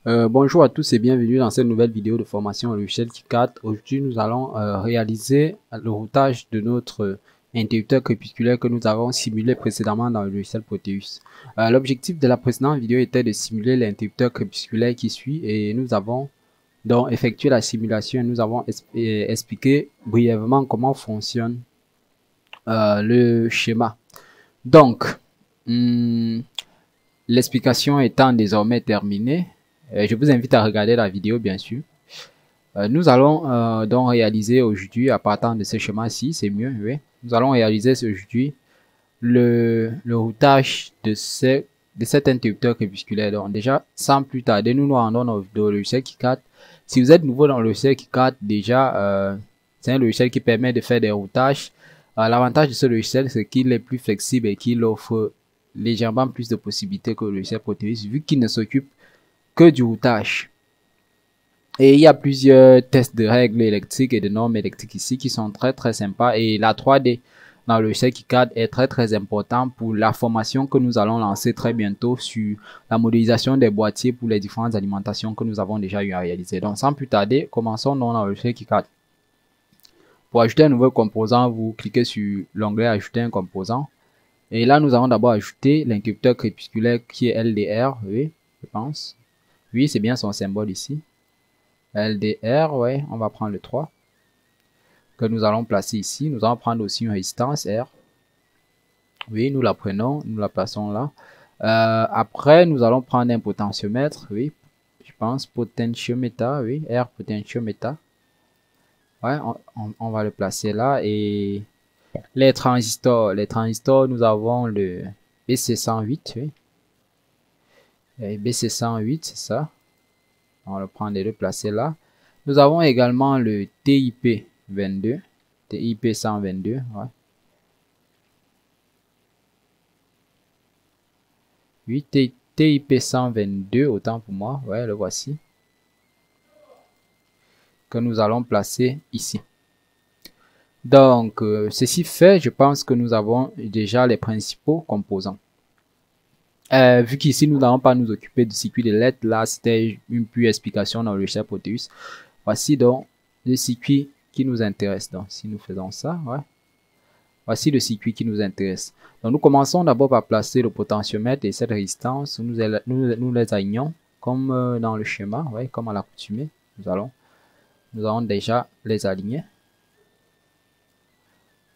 Bonjour à tous et bienvenue dans cette nouvelle vidéo de formation au logiciel KiCad. Aujourd'hui, nous allons réaliser le routage de notre interrupteur crépusculaire que nous avons simulé précédemment dans le logiciel Proteus. L'objectif de la précédente vidéo était de simuler l'interrupteur crépusculaire qui suit et nous avons donc effectué la simulation et nous avons expliqué brièvement comment fonctionne le schéma. Donc, hum, l'explication étant désormais terminée, je vous invite à regarder la vidéo bien sûr. Nous allons donc réaliser aujourd'hui, à partir de ce schéma-ci, c'est mieux, oui. Nous allons réaliser aujourd'hui le routage de cet interrupteur crépusculaire. Donc déjà, sans plus tarder, nous nous rendons dans le logiciel KiCad. Si vous êtes nouveau dans le logiciel KiCad, déjà, c'est un logiciel qui permet de faire des routages. L'avantage de ce logiciel, c'est qu'il est plus flexible et qu'il offre légèrement plus de possibilités que le logiciel Proteus, vu qu'il ne s'occupe que du routage. Et il y a plusieurs tests de règles électriques et de normes électriques ici qui sont très sympas. Et la 3D dans le logiciel KiCad est très important pour la formation que nous allons lancer très bientôt sur la modélisation des boîtiers pour les différentes alimentations que nous avons déjà eu à réaliser. Donc sans plus tarder, commençons donc dans le logiciel KiCad. Pour ajouter un nouveau composant, vous cliquez sur l'onglet ajouter un composant. Et là, nous allons d'abord ajouter l'interrupteur crépusculaire qui est LDR, oui, je pense. Oui, c'est bien son symbole ici. LDR, ouais, on va prendre le 3 que nous allons placer ici. Nous allons prendre aussi une résistance R. Oui, nous la prenons, nous la plaçons là. Après, nous allons prendre un potentiomètre, oui, je pense, potentiomètre, oui, R potentiomètre. Ouais, on va le placer là. Et les transistors, nous avons le BC108, oui. Et BC108, c'est ça. On va le prendre et le placer là. Nous avons également le TIP22, TIP122, ouais. Oui, TIP122, autant pour moi, ouais, le voici, que nous allons placer ici. Donc, ceci fait, je pense que nous avons déjà les principaux composants. Vu qu'ici, nous n'allons pas nous occuper du circuit de LED, là, c'était une pure explication dans le logiciel Proteus. Voici donc le circuit qui nous intéresse. Donc, si nous faisons ça, ouais. Voici le circuit qui nous intéresse. Donc, nous commençons d'abord par placer le potentiomètre et cette résistance. Nous les alignons comme dans le schéma, ouais, comme à l'accoutumée. Nous allons déjà les aligner.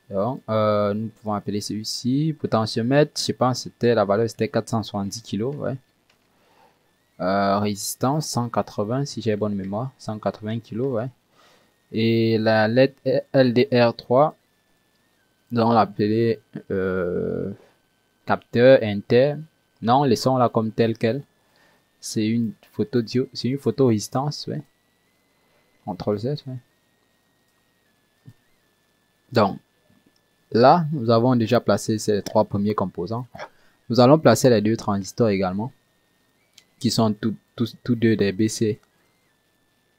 Donc, nous pouvons appeler celui-ci potentiomètre. Je pense que c'était la valeur, c'était 470 kg, ouais. Résistance 180 si j'ai bonne mémoire, 180 kg, ouais. Et la LED LDR3, nous allons l'appeler capteur inter. Non, laissons-la comme telle quelle. C'est une photo résistance, ouais. CTRL Z, ouais. Donc, là, nous avons déjà placé ces trois premiers composants. Nous allons placer les deux transistors également, qui sont tous deux des BC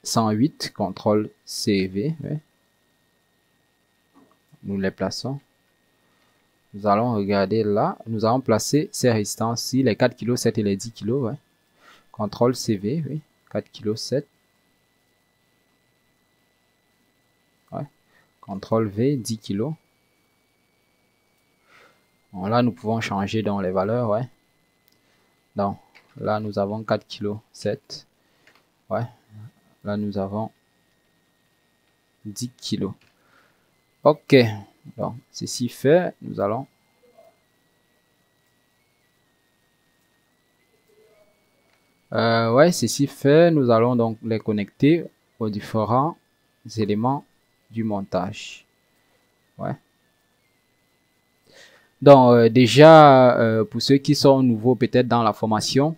108, CTRL CV, ouais. Nous les plaçons. Nous allons regarder là. Nous allons placer ces résistances-ci, les 4 kg 7 et les 10 kg, ouais. CTRL CV, oui. 4 kg 7. Ouais. CTRL V, 10 kg. Bon, là, nous pouvons changer dans les valeurs, ouais. Donc, là, nous avons 4 kg 7. Ouais. Là, nous avons 10 kg. Ok. Donc, ceci fait, nous allons ouais, ceci fait, nous allons donc les connecter aux différents éléments du montage. Ouais. Donc, déjà, pour ceux qui sont nouveaux peut-être dans la formation,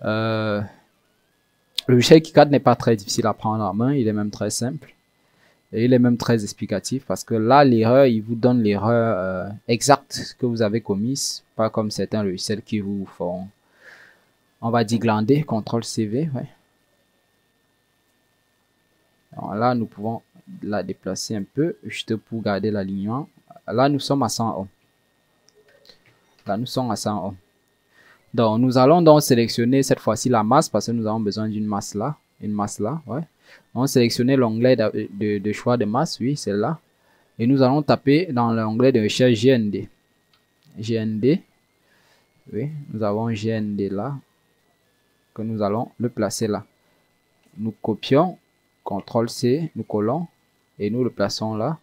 le logiciel KiCad n'est pas très difficile à prendre en main, il est même très simple. Et il est même très explicatif parce que là, l'erreur, il vous donne l'erreur exacte que vous avez commise, pas comme certains logiciels qui vous font, on va dire, glander, CTRL CV, ouais. Alors là, nous pouvons la déplacer un peu, juste pour garder l'alignement. Là, nous sommes à 100 ohms. Là, nous sommes à 100 ohms. Donc, nous allons donc sélectionner cette fois-ci la masse parce que nous avons besoin d'une masse là. Une masse là, ouais. On va sélectionner l'onglet de choix de masse, oui, celle-là. Et nous allons taper dans l'onglet de recherche GND. GND, oui, nous avons GND là, que nous allons le placer là. Nous copions, CTRL-C, nous collons, et nous le plaçons là.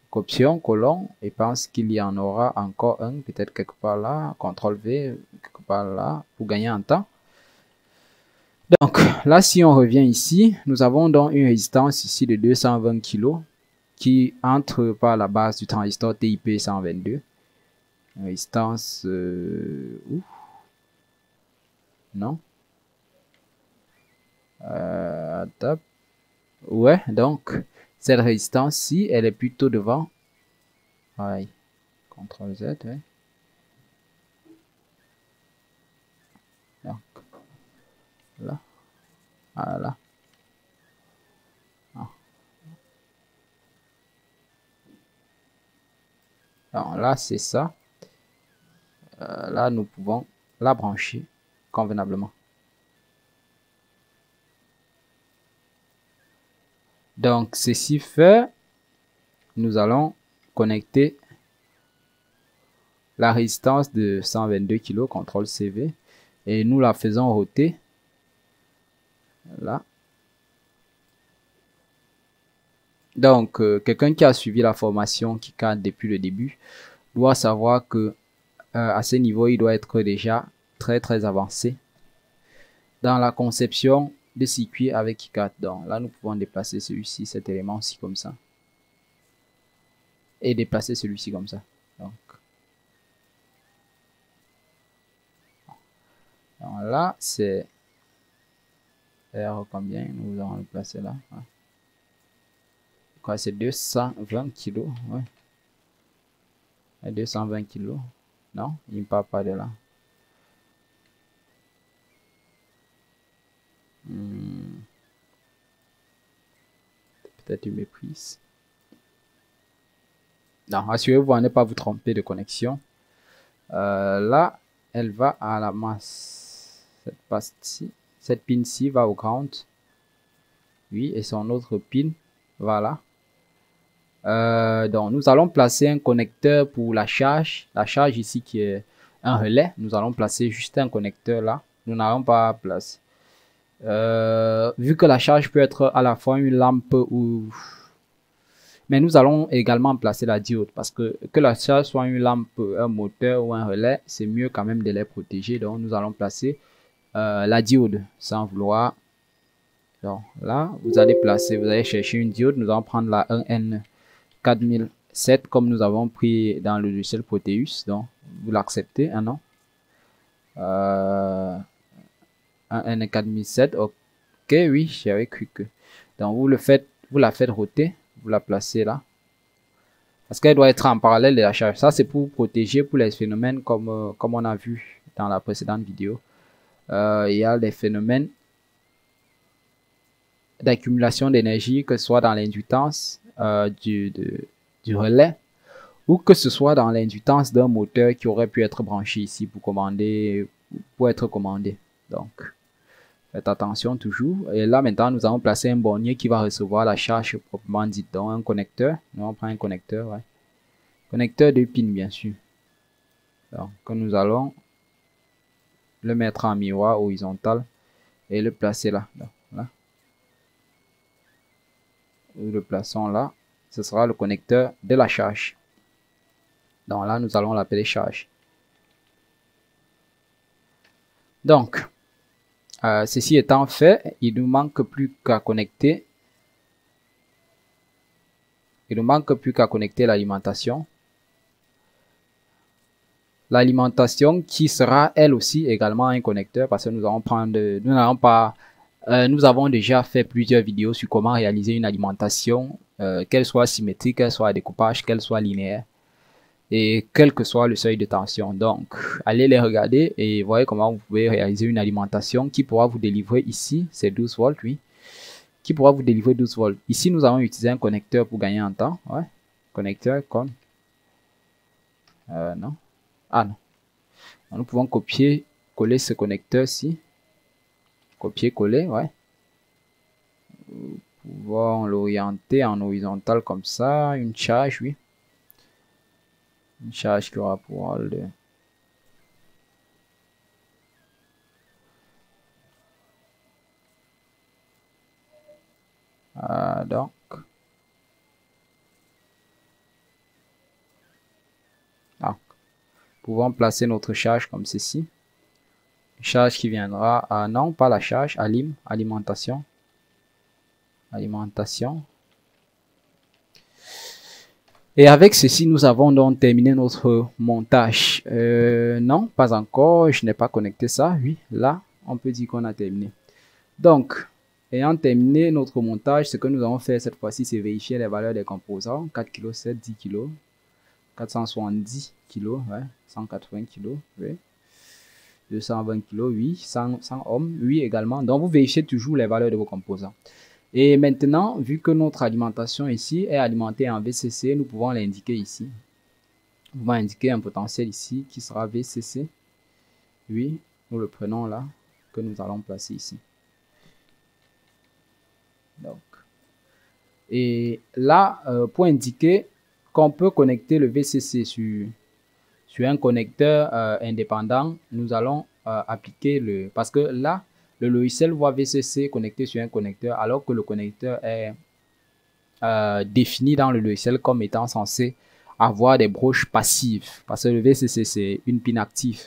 Copions, collons, et pense qu'il y en aura encore un, peut-être quelque part là, CTRL-V, quelque part là, pour gagner en temps. Donc, là, si on revient ici, nous avons donc une résistance ici de 220 kg qui entre par la base du transistor TIP 122. Résistance... non. Ouais, donc, cette résistance-ci, elle est plutôt devant. Ouais. CTRL-Z, ouais. Donc, là. Voilà. Alors là, c'est ça. Là, nous pouvons la brancher convenablement. Donc, ceci fait, nous allons connecter la résistance de 122 kg, CTRL-CV, et nous la faisons roter. Là. Donc, quelqu'un qui a suivi la formation qui cadre depuis le début doit savoir que à ce niveau, il doit être déjà très avancé dans la conception de circuits avec KiCad. Donc là, nous pouvons déplacer celui-ci, cet élément-ci comme ça, et déplacer celui-ci comme ça. Donc là, c'est R combien nous allons le placer là. Quoi, c'est 220 kg, ouais. 220 kg. Non, il ne part pas de là. Peut-être une méprise. Non, assurez-vous à ne pas vous tromper de connexion. Là, elle va à la masse. Cette pin-ci va au ground. Oui, et son autre pin, voilà. Donc, nous allons placer un connecteur pour la charge. La charge ici qui est un relais. Nous allons placer juste un connecteur là. Nous n'allons pas placer. Vu que la charge peut être à la fois une lampe ou... Mais nous allons également placer la diode parce que la charge soit une lampe, un moteur ou un relais, c'est mieux quand même de les protéger. Donc, nous allons placer la diode sans vouloir. Donc, là, vous allez chercher une diode. Nous allons prendre la 1N4007 comme nous avons pris dans le logiciel Proteus. Donc, vous l'acceptez, un non. 1N4007, ok, oui, j'avais cru que. Donc, vous la faites roter. Vous la placez là. Parce qu'elle doit être en parallèle de la charge. Ça, c'est pour protéger pour les phénomènes comme on a vu dans la précédente vidéo. Il y a des phénomènes d'accumulation d'énergie, que ce soit dans l'inductance du relais ou que ce soit dans l'inductance d'un moteur qui aurait pu être branché ici pour être commandé. Donc, faites attention toujours. Et là, maintenant, nous allons placer un bornier qui va recevoir la charge proprement dite. Donc, un connecteur. Nous allons prendre un connecteur, ouais. Connecteur de pin, bien sûr. Donc, nous allons le mettre en miroir horizontal et le placer là. Donc, là. Nous le plaçons là. Ce sera le connecteur de la charge. Donc là, nous allons l'appeler charge. Donc, ceci étant fait, il ne nous manque plus qu'à connecter. Il ne manque plus qu'à connecter l'alimentation. L'alimentation qui sera elle aussi également un connecteur parce que nous avons déjà fait plusieurs vidéos sur comment réaliser une alimentation, qu'elle soit symétrique, qu'elle soit à découpage, qu'elle soit linéaire et quel que soit le seuil de tension. Donc, allez les regarder et voyez comment vous pouvez réaliser une alimentation qui pourra vous délivrer ici, c'est 12 volts, oui, qui pourra vous délivrer 12 volts. Ici, nous allons utiliser un connecteur pour gagner en temps, ouais, connecteur comme, non. Ah non. Nous pouvons copier, coller ce connecteur-ci. Copier-coller, ouais. Nous pouvons l'orienter en horizontal comme ça. Une charge, oui. Une charge qui aura pour rôle de... donc, pouvons placer notre charge comme ceci. Charge qui viendra à, non, pas la charge, alimentation. Alimentation. Et avec ceci, nous avons donc terminé notre montage. Non, pas encore, je n'ai pas connecté ça. Oui, là, on peut dire qu'on a terminé. Donc, ayant terminé notre montage, ce que nous allons faire cette fois-ci, c'est vérifier les valeurs des composants. 4 kg, 7, 10 kg, 470 kg, ouais, 180 kg, oui. 220 kg, oui, 100 ohms, oui également. Donc, vous vérifiez toujours les valeurs de vos composants. Et maintenant, vu que notre alimentation ici est alimentée en VCC, nous pouvons l'indiquer ici. Nous pouvons indiquer un potentiel ici qui sera VCC. Oui, nous le prenons là, que nous allons placer ici. Donc, et là, pour indiquer qu'on peut connecter le VCC sur un connecteur indépendant, nous allons appliquer le... Parce que là, le logiciel voit VCC connecté sur un connecteur, alors que le connecteur est défini dans le logiciel comme étant censé avoir des broches passives. Parce que le VCC, c'est une pin active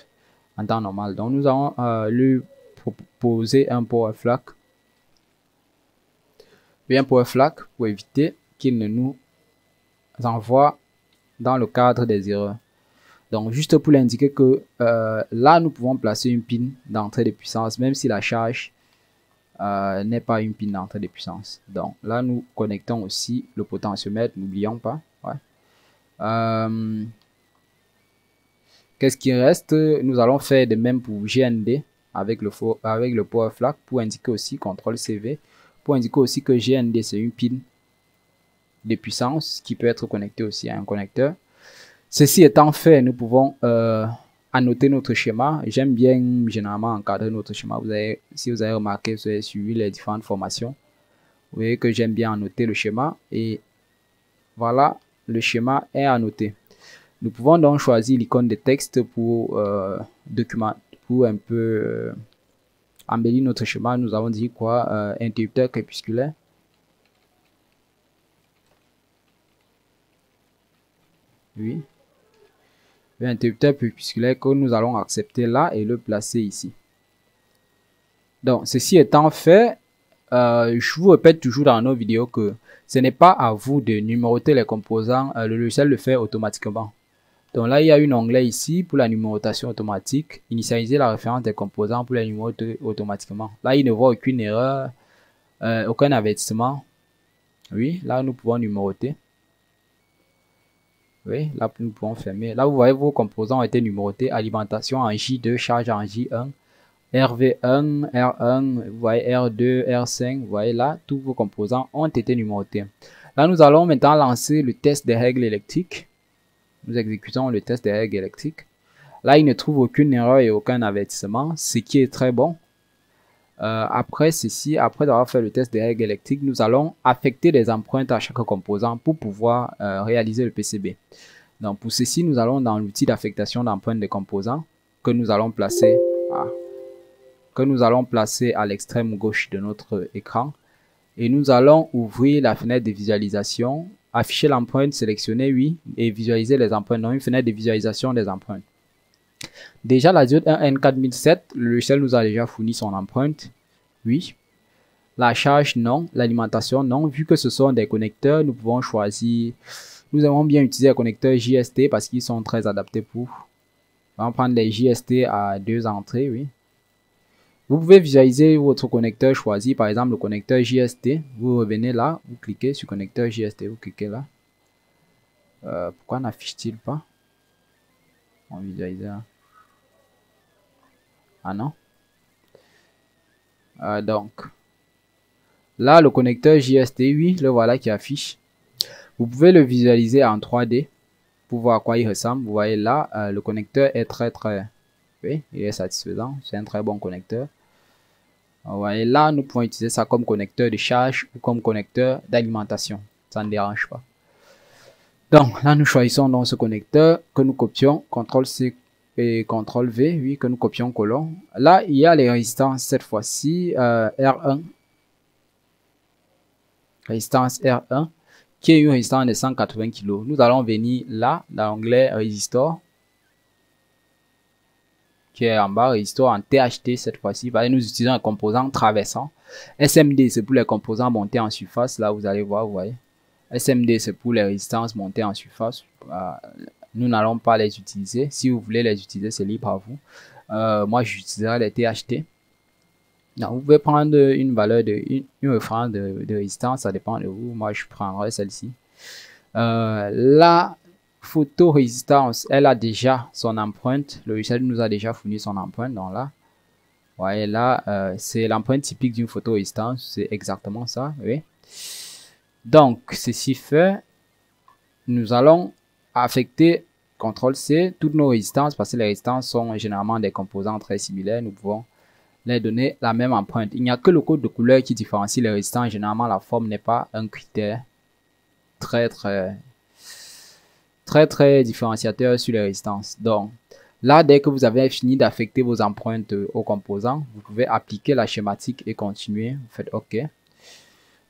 en temps normal. Donc, nous allons lui proposer un power flag. Et un power flag pour éviter qu'il ne nous envoie dans le cadre des erreurs. Donc, juste pour l'indiquer que là, nous pouvons placer une pin d'entrée de puissance, même si la charge n'est pas une pin d'entrée de puissance. Donc, là, nous connectons aussi le potentiomètre, n'oublions pas. Ouais. Qu'est-ce qui reste? Nous allons faire de même pour GND avec le power flag pour indiquer aussi CTRL-CV, pour indiquer aussi que GND, c'est une pin de puissance qui peut être connectée aussi à un connecteur. Ceci étant fait, nous pouvons annoter notre schéma. J'aime bien généralement encadrer notre schéma. Si vous avez remarqué, vous avez suivi les différentes formations. Vous voyez que j'aime bien annoter le schéma. Et voilà, le schéma est annoté. Nous pouvons donc choisir l'icône de texte pour pour un peu embellir notre schéma. Nous avons dit quoi? Interrupteur crépusculaire. Oui. Interrupteur crépusculaire que nous allons accepter là et le placer ici. Donc, ceci étant fait, je vous répète toujours dans nos vidéos que ce n'est pas à vous de numéroter les composants, le logiciel le fait automatiquement. Donc là, il y a un onglet ici pour la numérotation automatique, initialiser la référence des composants pour les numéroter automatiquement. Là, il ne voit aucune erreur, aucun avertissement. Oui, là, nous pouvons numéroter. Oui, là, nous pouvons fermer. Là, vous voyez, vos composants ont été numérotés. Alimentation en J2, charge en J1, RV1, R1, vous voyez, R2, R5. Vous voyez là, tous vos composants ont été numérotés. Là, nous allons maintenant lancer le test des règles électriques. Nous exécutons le test des règles électriques. Là, il ne trouve aucune erreur et aucun avertissement, ce qui est très bon. Après ceci, après avoir fait le test des règles électriques, nous allons affecter des empreintes à chaque composant pour pouvoir réaliser le PCB. Donc pour ceci, nous allons dans l'outil d'affectation d'empreintes des composants que nous allons placer à l'extrême gauche de notre écran. Et nous allons ouvrir la fenêtre de visualisation, afficher l'empreinte, sélectionner oui, et visualiser les empreintes. Donc une fenêtre de visualisation des empreintes. Déjà, la diode 1N4007, le logiciel nous a déjà fourni son empreinte. Oui. La charge, non. L'alimentation, non. Vu que ce sont des connecteurs, nous pouvons choisir. Nous aimons bien utiliser les connecteurs JST parce qu'ils sont très adaptés pour. On va prendre les JST à 2 entrées, oui. Vous pouvez visualiser votre connecteur choisi, par exemple le connecteur JST. Vous revenez là, vous cliquez sur connecteur JST, vous cliquez là. Pourquoi n'affiche-t-il pas? On visualise là. Ah non. Donc, là, le connecteur JST, oui, le voilà qui affiche. Vous pouvez le visualiser en 3D pour voir à quoi il ressemble. Vous voyez là, le connecteur est Oui, il est satisfaisant. C'est un très bon connecteur. Et là, nous pouvons utiliser ça comme connecteur de charge ou comme connecteur d'alimentation. Ça ne dérange pas. Donc, là, nous choisissons donc ce connecteur que nous copions, CTRL-C et CTRL-V, oui, que nous copions, collons. Là, il y a les résistances, cette fois-ci, R1. Résistance R1, qui est une résistance de 180 kg. Nous allons venir là, dans l'onglet Résistor, qui est en bas, Résistor en THT cette fois-ci. Nous utilisons un composant traversant. SMD, c'est pour les composants montés en surface. Là, vous allez voir, vous voyez. SMD, c'est pour les résistances montées en surface. Nous n'allons pas les utiliser. Si vous voulez les utiliser, c'est libre à vous. Moi, j'utiliserai les THT. Donc, vous pouvez prendre une valeur une référence de résistance, ça dépend de vous. Moi, je prendrai celle-ci. La photorésistance, elle a déjà son empreinte. Le logiciel nous a déjà fourni son empreinte. Donc là, voyez là, c'est l'empreinte typique d'une photorésistance. C'est exactement ça. Oui. Donc, ceci fait, nous allons affecter CTRL-C toutes nos résistances parce que les résistances sont généralement des composants très similaires. Nous pouvons les donner la même empreinte. Il n'y a que le code de couleur qui différencie les résistances. Généralement, la forme n'est pas un critère très différenciateur sur les résistances. Donc, là, dès que vous avez fini d'affecter vos empreintes aux composants, vous pouvez appliquer la schématique et continuer. Vous faites OK.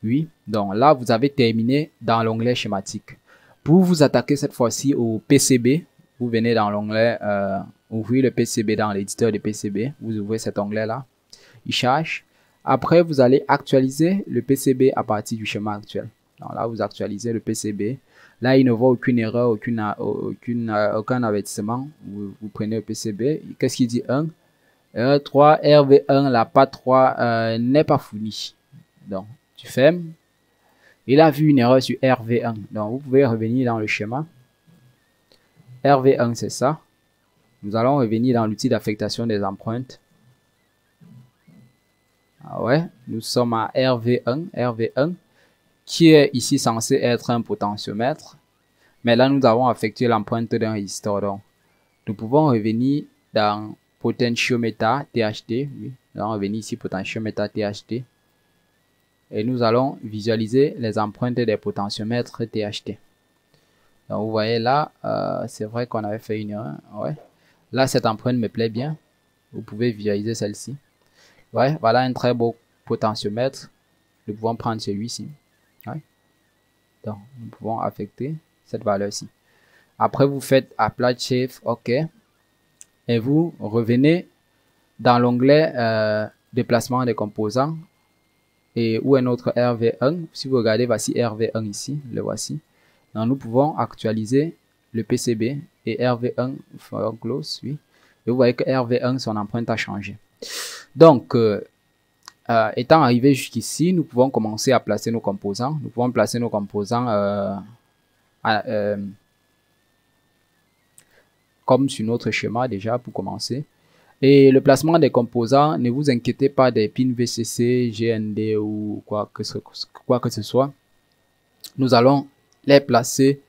Oui, donc là, vous avez terminé dans l'onglet schématique. Pour vous attaquer cette fois-ci au PCB, vous venez dans l'onglet ouvrir le PCB dans l'éditeur de PCB. Vous ouvrez cet onglet-là. Il charge. Après, vous allez actualiser le PCB à partir du schéma actuel. Donc là, vous actualisez le PCB. Là, il ne voit aucune erreur, aucun avertissement. Vous prenez le PCB. Qu'est-ce qu'il dit 1? Erreur 3, RV1, la patte 3 n'est pas fournie. Donc, tu fermes. Il a vu une erreur sur RV1. Donc, vous pouvez revenir dans le schéma. RV1, c'est ça. Nous allons revenir dans l'outil d'affectation des empreintes. Ah ouais, nous sommes à RV1, qui est ici censé être un potentiomètre. Mais là, nous avons affecté l'empreinte d'un résistor. Donc, nous pouvons revenir dans potentiometer THT. Oui, nous allons revenir ici, potentiometer THT. Et nous allons visualiser les empreintes des potentiomètres THT. Donc, vous voyez là, c'est vrai qu'on avait fait une erreur. Ouais. Là, cette empreinte me plaît bien. Vous pouvez visualiser celle-ci. Ouais, voilà un très beau potentiomètre. Nous pouvons prendre celui-ci. Ouais. Donc, nous pouvons affecter cette valeur-ci. Après, vous faites Apply Shift, OK. Et vous revenez dans l'onglet déplacement des composants. Et où est notre RV1? Si vous regardez, voici RV1 ici. Le voici. Donc, nous pouvons actualiser le PCB et RV1, close, oui. Et vous voyez que RV1, son empreinte a changé. Donc, étant arrivé jusqu'ici, nous pouvons commencer à placer nos composants. Nous pouvons placer nos composants comme sur notre schéma déjà pour commencer. Et le placement des composants, ne vous inquiétez pas des pins VCC, GND ou quoi que ce soit. Nous allons les placer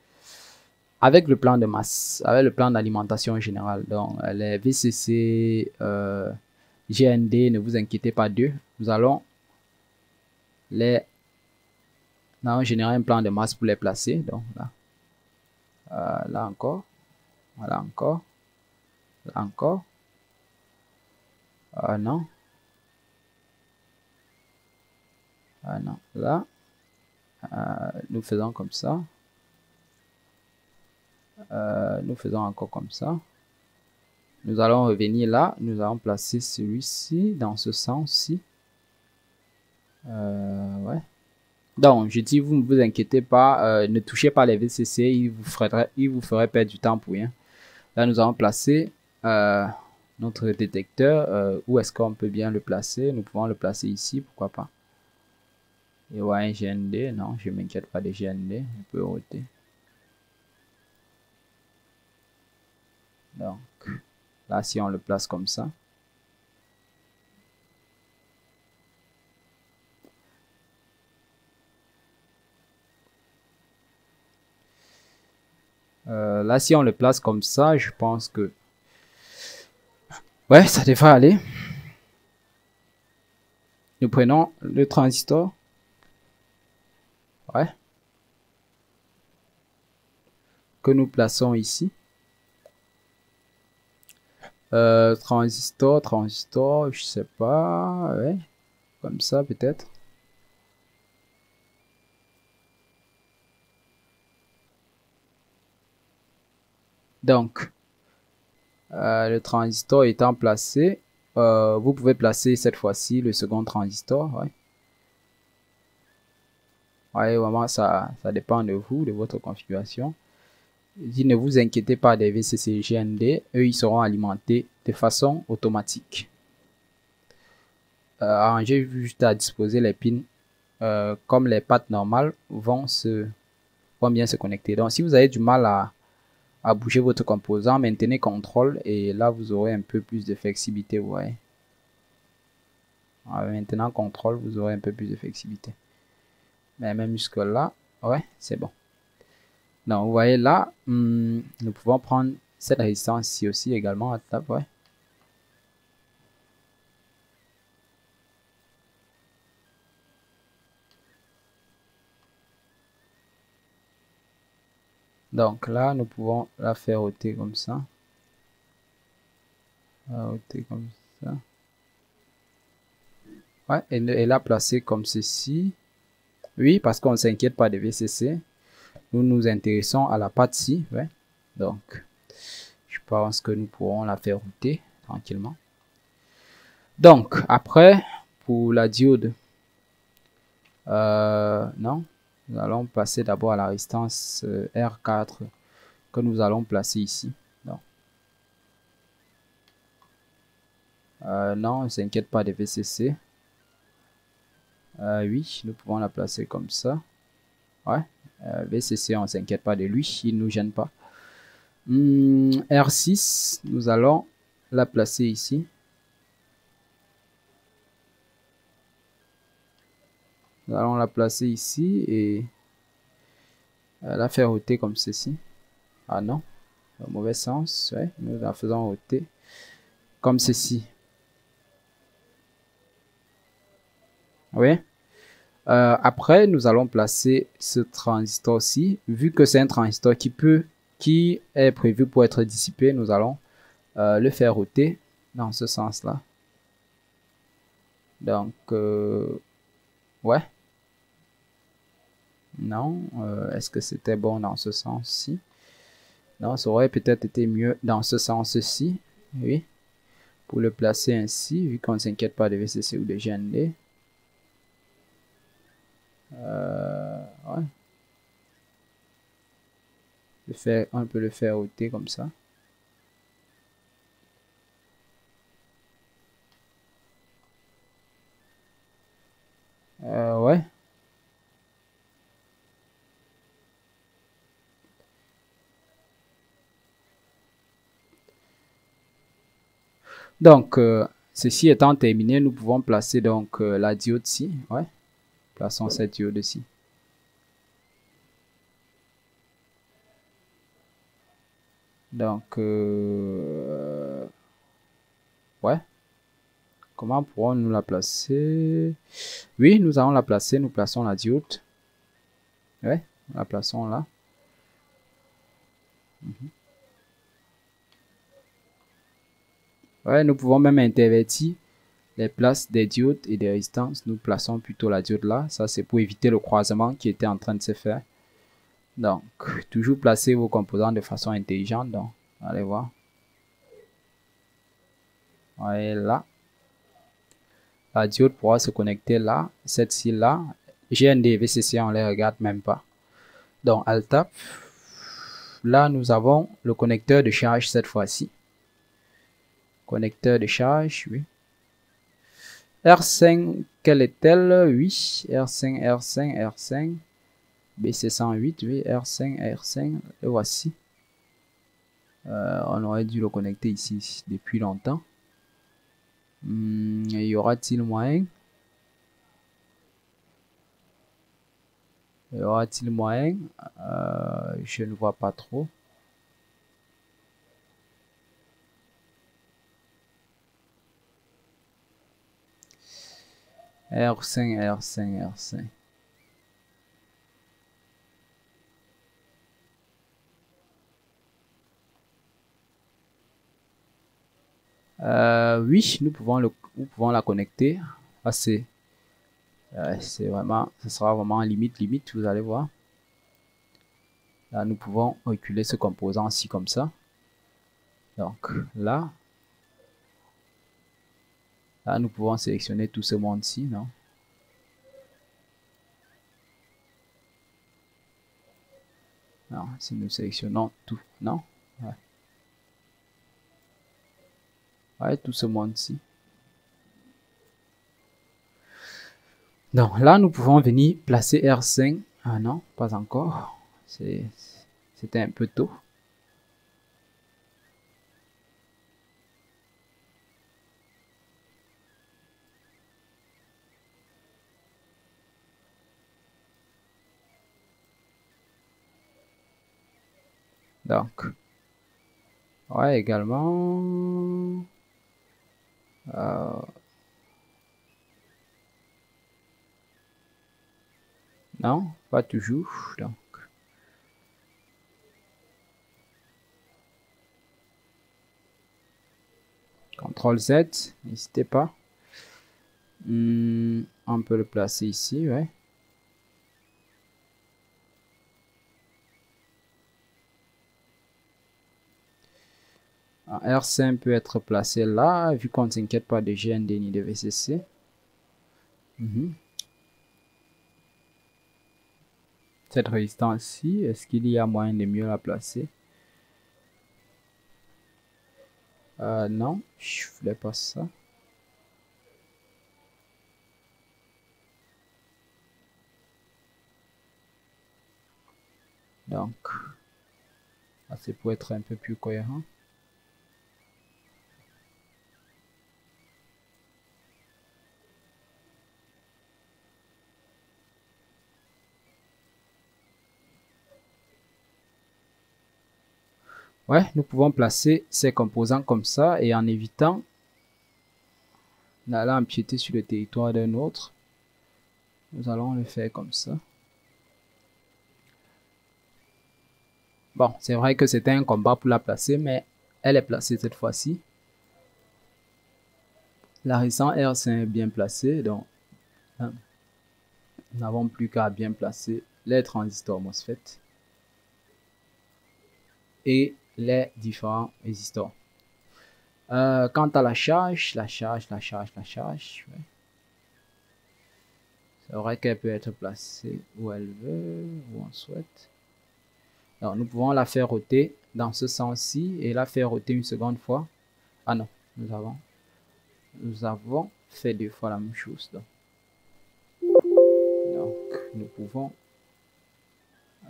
avec le plan de masse, avec le plan d'alimentation générale. Donc, les VCC, GND, ne vous inquiétez pas d'eux. Nous allons générer un plan de masse pour les placer. Donc, là, là encore, voilà encore, là encore. Non. Non, là. Nous faisons comme ça. Nous faisons encore comme ça. Nous allons revenir là. Nous allons placer celui-ci dans ce sens-ci. Ouais. Donc, je dis, vous ne vous inquiétez pas. Ne touchez pas les VCC. Il vous ferait perdre du temps pour rien. Là, nous allons placer notre détecteur. Où est-ce qu'on peut bien le placer? Nous pouvons le placer ici. Pourquoi pas? Et ouais, un GND. Non, je ne m'inquiète pas des GND. Je peux ôter. Donc, là, si on le place comme ça. Là, si on le place comme ça, je pense que Ouais, ça devrait aller. Nous prenons le transistor. Ouais. Que nous plaçons ici. Transistor, je sais pas. Ouais. Comme ça, peut-être. Donc, le transistor étant placé, vous pouvez placer cette fois-ci le second transistor. Ouais. Ouais, vraiment, ça dépend de vous, de votre configuration. Ne vous inquiétez pas des VCC GND, eux, ils seront alimentés de façon automatique. J'ai juste à disposer les pins comme les pattes normales vont bien se connecter. Donc, si vous avez du mal à bouger votre composant, maintenez contrôle et là, vous aurez un peu plus de flexibilité, vous voyez. Maintenant, contrôle, vous aurez un peu plus de flexibilité. Mais même jusque là, ouais, c'est bon. Donc, vous voyez là, nous pouvons prendre cette résistance ici aussi également à table, ouais. Donc là, nous pouvons la faire ôter comme ça. Ôter comme ça. Ouais, et la placer comme ceci. Oui, parce qu'on ne s'inquiète pas des VCC. Nous nous intéressons à la partie, ouais. Donc, je pense que nous pourrons la faire router tranquillement. Donc, après, pour la diode, non, nous allons passer d'abord à la résistance R4 que nous allons placer ici. Non, non, on ne s'inquiète pas des VCC. Oui, nous pouvons la placer comme ça. Ouais, VCC, on ne s'inquiète pas de lui, il ne nous gêne pas. R6, nous allons la placer ici. Nous allons la placer ici et la faire ôter comme ceci. Ah non, dans le mauvais sens, ouais, nous la faisons ôter comme ceci. Oui. Après, nous allons placer ce transistor-ci. Vu que c'est un transistor qui est prévu pour être dissipé, nous allons le faire ôter dans ce sens-là. Donc, ouais. Non, est-ce que c'était bon dans ce sens-ci? Non, ça aurait peut-être été mieux dans ce sens-ci. Oui. Pour le placer ainsi, vu qu'on ne s'inquiète pas de VCC ou de GND. Ouais. On peut le faire ôter comme ça. Ouais. Donc, ceci étant terminé, nous pouvons placer donc la diode ici. Ouais. Plaçons cette diode ici. Donc, ouais. Comment pourrons-nous la placer? Oui, nous allons la placer. Nous plaçons la diode. Ouais, la plaçons là. Ouais, nous pouvons même intervertir les places des diodes et des résistances. Nous plaçons plutôt la diode là. Ça, c'est pour éviter le croisement qui était en train de se faire. Donc, toujours placer vos composants de façon intelligente. Donc, allez voir. Voilà. La diode pourra se connecter là. Cette-ci là. GND, VCC, on les regarde même pas. Donc, Alt Tab. Là, nous avons le connecteur de charge cette fois-ci. Connecteur de charge, oui. R5, quelle est-elle? Oui, R5, R5, R5. BC108, oui, R5, R5. Le voici. On aurait dû le connecter ici depuis longtemps. Y aura-t-il moyen? Y aura-t-il moyen? Je ne vois pas trop. R5, R5, R5. Oui, nous pouvons la connecter. Ah, c'est vraiment, ce sera vraiment limite, vous allez voir. Là, nous pouvons reculer ce composant-ci comme ça. Donc, là, nous pouvons sélectionner tout ce monde-ci, non? Non, si nous sélectionnons tout, non? Ouais, ouais, tout ce monde-ci. Donc, là, nous pouvons venir placer R5. Ah non, pas encore. C'était un peu tôt. Donc, ouais, également. Non, pas toujours. Donc, CTRL Z, n'hésitez pas. On peut le placer ici, ouais. R5 peut être placé là, vu qu'on ne s'inquiète pas de GND ni de VCC. Cette résistance-ci, est-ce qu'il y a moyen de mieux la placer? Non, je voulais pas ça. Donc, c'est pour être un peu plus cohérent. Ouais, nous pouvons placer ces composants comme ça et en évitant d'aller empiéter sur le territoire d'un autre, nous allons le faire comme ça. Bon, c'est vrai que c'était un combat pour la placer, mais elle est placée cette fois-ci. La résistance R5 est bien placée, donc nous n'avons plus qu'à bien placer les transistors MOSFET et les différents résistors. Quant à la charge, ouais. C'est vrai qu'elle peut être placée où elle veut, où on souhaite. Alors, nous pouvons la faire roter dans ce sens-ci et la faire roter une seconde fois. Ah non, nous avons fait deux fois la même chose. Donc nous pouvons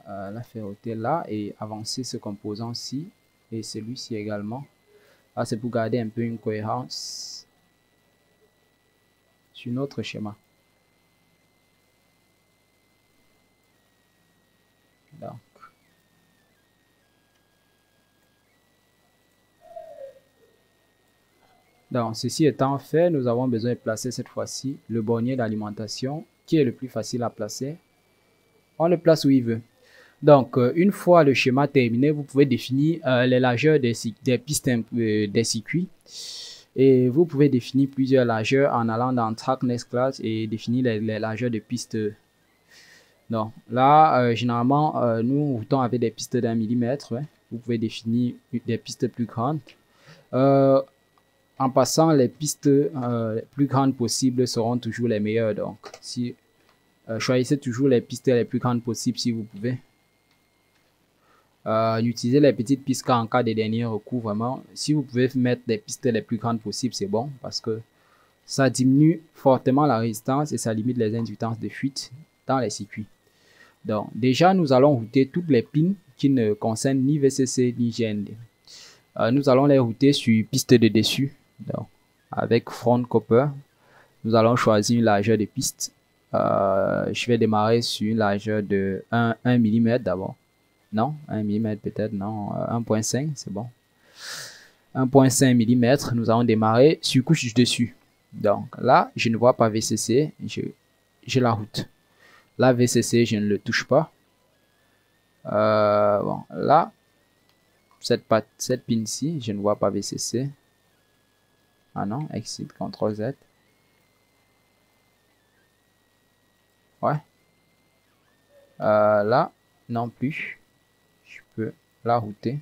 la faire roter là et avancer ce composant-ci et celui-ci également. Là, c'est pour garder un peu une cohérence sur notre schéma. Donc, ceci étant fait, nous avons besoin de placer cette fois-ci le bornier d'alimentation qui est le plus facile à placer. On le place où il veut. Donc, une fois le schéma terminé, vous pouvez définir les largeurs des pistes des circuits. Et vous pouvez définir plusieurs largeurs en allant dans Track Next Class et définir les largeurs de pistes. Donc, là, généralement, nous routons avec des pistes d'1 millimètre. Ouais. Vous pouvez définir des pistes plus grandes. En passant, les pistes les plus grandes possibles seront toujours les meilleures. Donc, si choisissez toujours les pistes les plus grandes possibles si vous pouvez. Utilisez les petites pistes en cas de dernier recours. Vraiment, si vous pouvez mettre des pistes les plus grandes possibles, c'est bon parce que ça diminue fortement la résistance et ça limite les inductances de fuite dans les circuits. Donc, déjà, nous allons router toutes les pins qui ne concernent ni VCC ni GND. Nous allons les router sur piste de dessus. Donc, avec front copper, nous allons choisir une largeur de piste. Je vais démarrer sur une largeur de 1 mm d'abord. Non, 1 mm peut-être, non, 1.5, c'est bon. 1.5 mm, nous allons démarrer sur couche dessus. Donc là, je ne vois pas VCC, je la route. Là, VCC, je ne le touche pas. Bon, là, cette pin-ci, je ne vois pas VCC. Ah non, exit, CTRL Z. Ouais. Là, non plus. Je peux la router.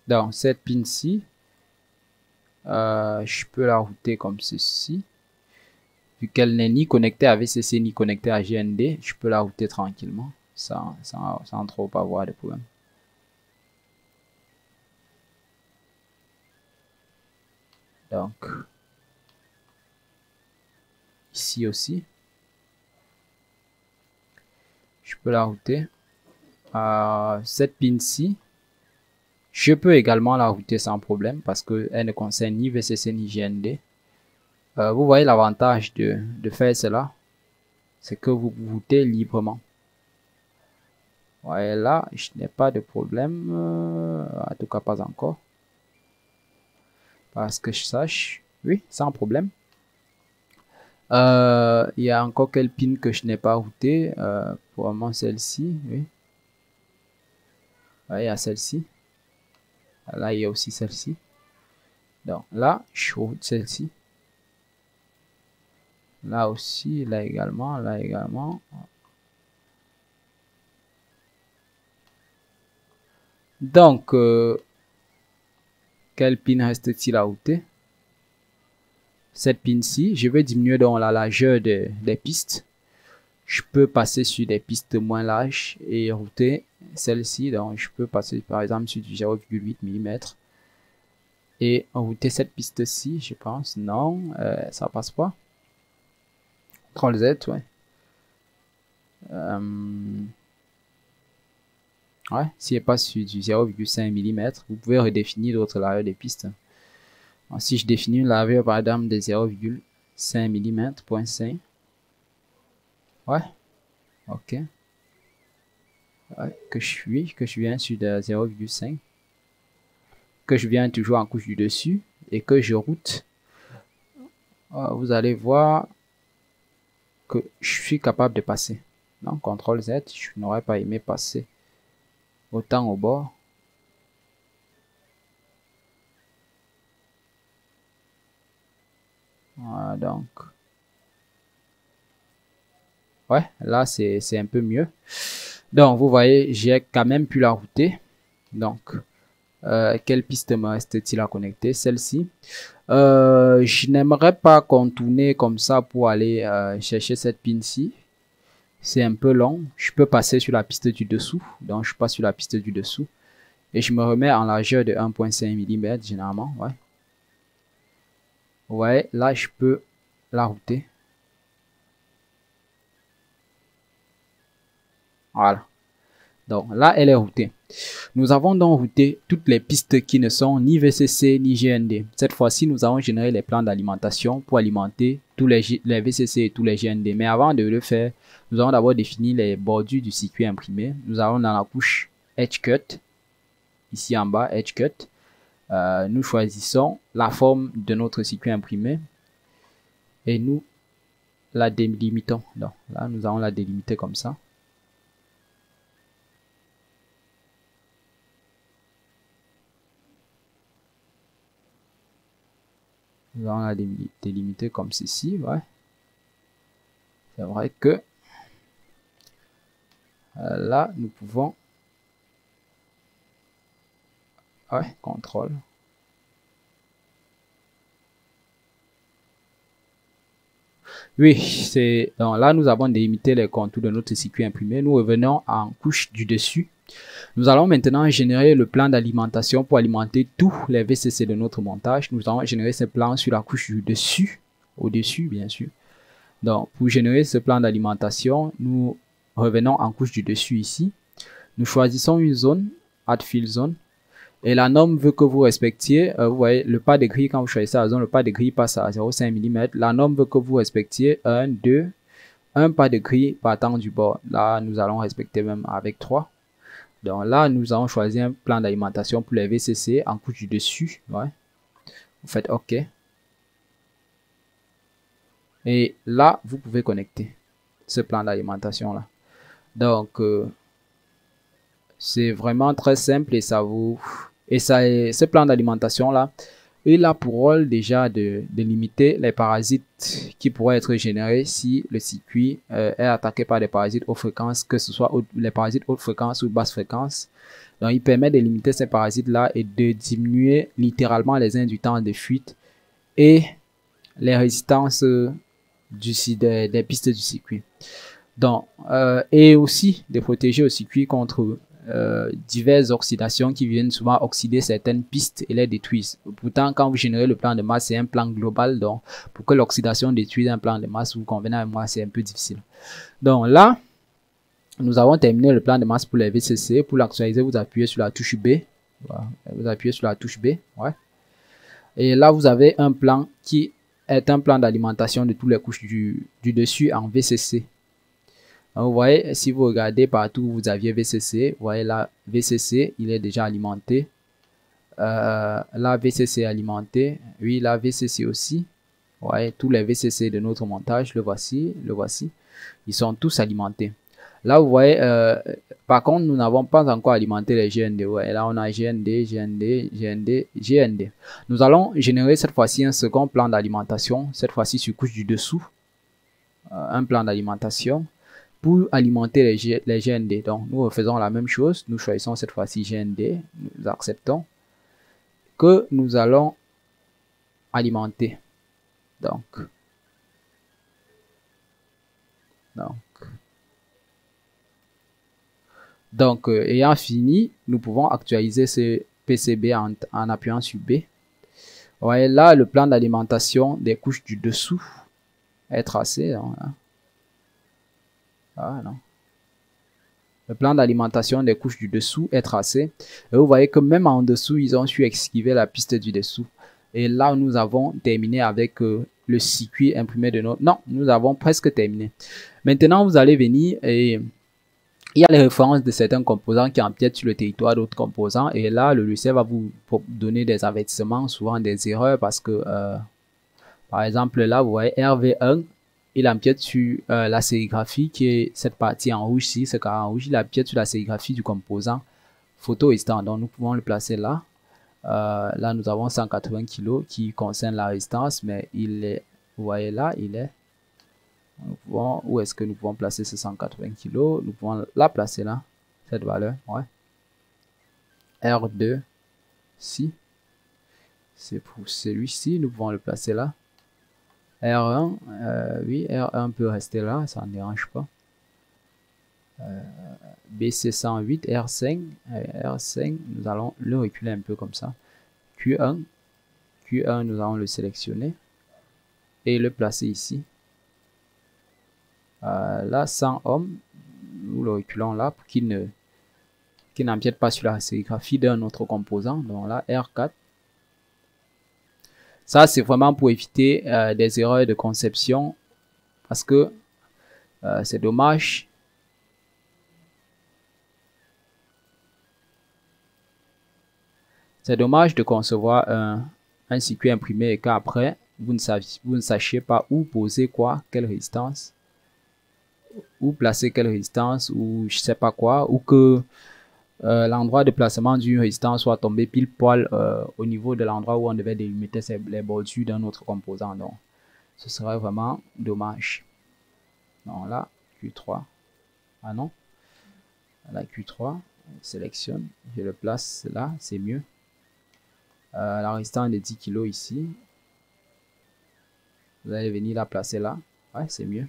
Donc, cette pin-ci, je peux la router comme ceci. Vu qu'elle n'est ni connectée à VCC ni connectée à GND, je peux la router tranquillement, sans trop avoir de problème. Donc, ici aussi, je peux la router. Cette pin-ci, je peux également la router sans problème parce qu'elle ne concerne ni VCC ni GND. Vous voyez l'avantage de faire cela, c'est que vous routez librement. Ouais, là, je n'ai pas de problème, en tout cas pas encore. Parce que je sache, oui, sans problème. Il y a encore quelle pin que je n'ai pas routé, probablement celle-ci, oui. Ouais, il y a celle-ci. Là, il y a aussi celle-ci. Donc là, je route celle-ci. Là aussi, là également, là également. Donc, quelle pin reste-t-il à router? Cette pin-ci, je vais diminuer donc la largeur des pistes. Je peux passer sur des pistes moins larges et router celle-ci. Donc, je peux passer par exemple sur du 0,8 mm et router cette piste-ci, je pense. Non, ça passe pas. CTRL Z, ouais. Ouais, si elle passe sur du 0,5 mm, vous pouvez redéfinir d'autres largeurs des pistes. Alors, si je définis une largeur par exemple de 0,5 mm, 0,5. Ouais, ok. Ouais, que je viens sur de 0,5. Que je viens toujours en couche du dessus et que je route. Vous allez voir que je suis capable de passer. Donc, CTRL Z, je n'aurais pas aimé passer autant au bord. Voilà, donc. Ouais, là, c'est un peu mieux. Donc, vous voyez, j'ai quand même pu la router. Donc, quelle piste me reste-t-il à connecter? Celle-ci. Je n'aimerais pas contourner comme ça pour aller chercher cette pin-ci. C'est un peu long. Je peux passer sur la piste du dessous. Donc, je passe sur la piste du dessous. Et je me remets en largeur de 1,5 mm généralement. Ouais. Ouais, là, je peux la router. Voilà. Donc, là, elle est routée. Nous avons donc routé toutes les pistes qui ne sont ni VCC ni GND. Cette fois-ci, nous avons généré les plans d'alimentation pour alimenter tous les VCC et tous les GND. Mais avant de le faire, nous allons d'abord définir les bordures du circuit imprimé. Nous allons dans la couche Edge Cut, ici en bas, Edge Cut. Nous choisissons la forme de notre circuit imprimé et nous la délimitons. Donc, là, nous allons la délimiter comme ça. Nous allons la délimiter comme ceci, ouais. C'est vrai que là, nous pouvons, ouais, contrôle. Oui, c'est donc là, nous avons délimité les contours de notre circuit imprimé. Nous revenons en couche du dessus. Nous allons maintenant générer le plan d'alimentation pour alimenter tous les VCC de notre montage. Nous allons générer ce plan sur la couche du dessus, au-dessus bien sûr. Donc, pour générer ce plan d'alimentation, nous revenons en couche du dessus ici. Nous choisissons une zone, Add Fill Zone. Et la norme veut que vous respectiez, vous voyez, le pas de grille, quand vous choisissez la zone, le pas de grille passe à 0,5 mm. La norme veut que vous respectiez 1, 2, un pas de grille partant du bord. Là, nous allons respecter même avec 3. Donc là, nous allons choisir un plan d'alimentation pour les VCC en couche du dessus. Ouais. Vous faites OK. Et là, vous pouvez connecter ce plan d'alimentation là. Donc, c'est vraiment très simple et ce plan d'alimentation là, il a pour rôle déjà de limiter les parasites qui pourraient être générés si le circuit est attaqué par des parasites haute fréquence, que ce soit les parasites haute fréquence ou basse fréquence. Donc, il permet de limiter ces parasites-là et de diminuer littéralement les inductants de fuite et les résistances des pistes du circuit. Donc, et aussi de protéger le circuit contre diverses oxydations qui viennent souvent oxyder certaines pistes et les détruisent. Pourtant, quand vous générez le plan de masse, c'est un plan global. Donc, pour que l'oxydation détruise un plan de masse, vous convenez avec moi, c'est un peu difficile. Donc là, nous avons terminé le plan de masse pour les VCC. Pour l'actualiser, vous appuyez sur la touche B. Voilà. Vous appuyez sur la touche B. Ouais. Et là, vous avez un plan qui est un plan d'alimentation de toutes les couches du dessus en VCC. Donc, vous voyez, si vous regardez partout où vous aviez VCC, vous voyez là, VCC, il est déjà alimenté. Là, VCC est alimenté. Oui, là, VCC aussi. Vous voyez, tous les VCC de notre montage, le voici, le voici. Ils sont tous alimentés. Là, vous voyez, par contre, nous n'avons pas encore alimenté les GND. Ouais, là, on a GND, GND, GND, GND. Nous allons générer cette fois-ci un second plan d'alimentation, cette fois-ci sur couche du dessous. Un plan d'alimentation pour alimenter les GND. Donc, nous faisons la même chose. Nous choisissons cette fois-ci GND. Nous acceptons que nous allons alimenter. Donc, ayant fini, nous pouvons actualiser ce PCB en appuyant sur B. Vous voyez là, le plan d'alimentation des couches du dessous est tracé. Hein. Ah, non. Le plan d'alimentation des couches du dessous est tracé. Et vous voyez que même en dessous, ils ont su esquiver la piste du dessous. Et là, nous avons terminé avec le circuit imprimé de notre... Non, nous avons presque terminé. Maintenant, vous allez venir et il y a les références de certains composants qui empiètent sur le territoire d'autres composants. Et là, le logiciel va vous donner des avertissements, souvent des erreurs, parce que, par exemple, là, vous voyez RV1, il empiète sur la sérigraphie, qui est cette partie en rouge ici, ce carré en rouge, il empiète sur la sérigraphie du composant photo-résistant. Donc, nous pouvons le placer là. Là, nous avons 180 kg qui concerne la résistance, mais il est, vous voyez là, il est... Où est-ce que nous pouvons placer ce 180 kg? Nous pouvons la placer là, cette valeur, ouais. R2, si. C'est pour celui-ci, nous pouvons le placer là. R1, oui, R1 peut rester là, ça ne dérange pas. BC108, R5, R5, nous allons le reculer un peu comme ça. Q1, nous allons le sélectionner et le placer ici. Là, 100 ohms, nous le reculons là pour qu'il n'empiète pas sur la sérigraphie d'un autre composant. Donc là, R4. Ça, c'est vraiment pour éviter des erreurs de conception parce que c'est dommage. C'est dommage de concevoir un circuit imprimé et qu'après, vous ne sachiez pas où poser quoi, quelle résistance, où placer quelle résistance, ou je sais pas quoi, ou que l'endroit de placement d'une résistance soit tombé pile poil au niveau de l'endroit où on devait délimiter les bordures d'un autre composant. Donc, ce serait vraiment dommage. Donc là, Q3. Ah non. La Q3, je sélectionne, je le place là, c'est mieux. La résistance de 10 kg ici. Vous allez venir la placer là. Ouais, c'est mieux.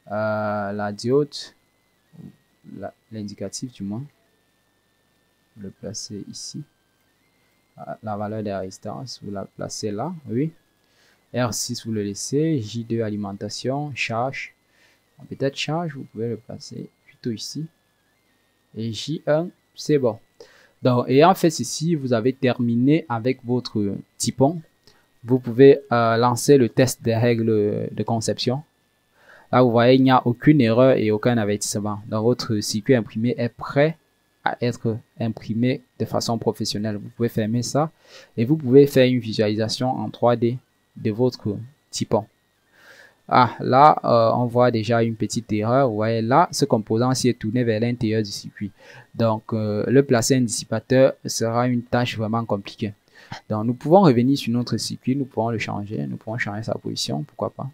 La diode, l'indicatif du moins, le placer ici. La valeur de la résistance, vous la placez là, oui. R6, vous le laissez. J2, alimentation, charge. Peut-être charge, vous pouvez le placer plutôt ici. Et J1, c'est bon. Donc, ayant fait ceci, vous avez terminé avec votre typon. Vous pouvez lancer le test des règles de conception. Là, vous voyez, il n'y a aucune erreur et aucun avertissement. Donc, votre circuit imprimé est prêt à être imprimé de façon professionnelle. Vous pouvez fermer ça et vous pouvez faire une visualisation en 3D de votre typon. Ah, là, on voit déjà une petite erreur. Vous voyez, là, ce composant-ci est tourné vers l'intérieur du circuit. Donc, le placer un dissipateur sera une tâche vraiment compliquée. Donc, nous pouvons revenir sur notre circuit, nous pouvons le changer, nous pouvons changer sa position, pourquoi pas.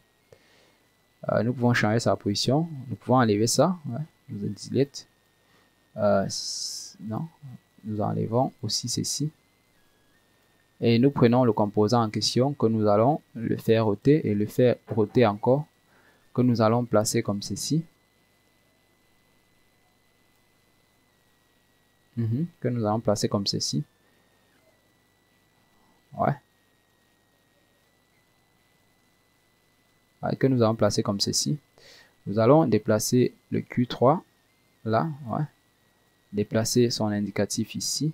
Nous pouvons changer sa position, nous pouvons enlever ça, ouais, nous delete. Non, nous enlevons aussi ceci. Et nous prenons le composant en question que nous allons le faire roter et le faire roter encore, que nous allons placer comme ceci. Que nous allons placer comme ceci. Ouais. Que nous allons placer comme ceci. Nous allons déplacer le Q3 là, ouais. Déplacer son indicatif ici.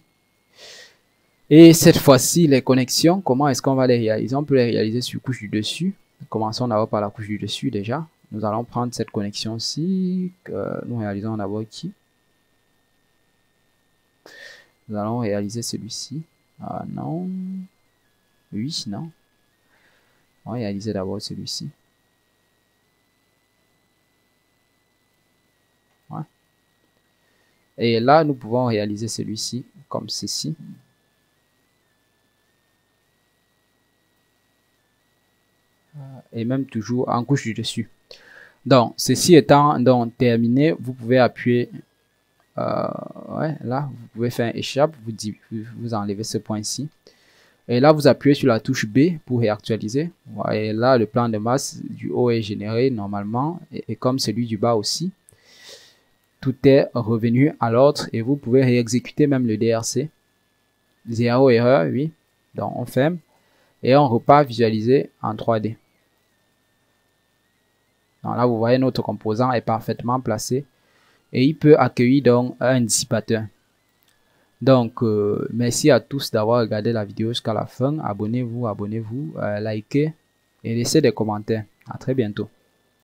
Et cette fois-ci, les connexions, comment est-ce qu'on va les réaliser? On peut les réaliser sur couche du dessus. Commençons d'abord par la couche du dessus déjà. Nous allons prendre cette connexion-ci, que nous réalisons d'abord ici. Nous allons réaliser celui-ci. Ah non. Oui, non. On va réaliser d'abord celui-ci. Ouais. Et là, nous pouvons réaliser celui-ci comme ceci. Et même toujours en couche du dessus. Donc, ceci étant donc terminé, vous pouvez appuyer, ouais, là, vous pouvez faire un échappe, vous enlevez ce point-ci. Et là, vous appuyez sur la touche B pour réactualiser. Et là, le plan de masse du haut est généré normalement, et comme celui du bas aussi. Tout est revenu à l'ordre et vous pouvez réexécuter même le DRC. 0 erreur, oui. Donc, on ferme et on repart visualiser en 3D. Donc là, vous voyez, notre composant est parfaitement placé et il peut accueillir donc un dissipateur. Donc, merci à tous d'avoir regardé la vidéo jusqu'à la fin. Abonnez-vous, likez et laissez des commentaires. À très bientôt.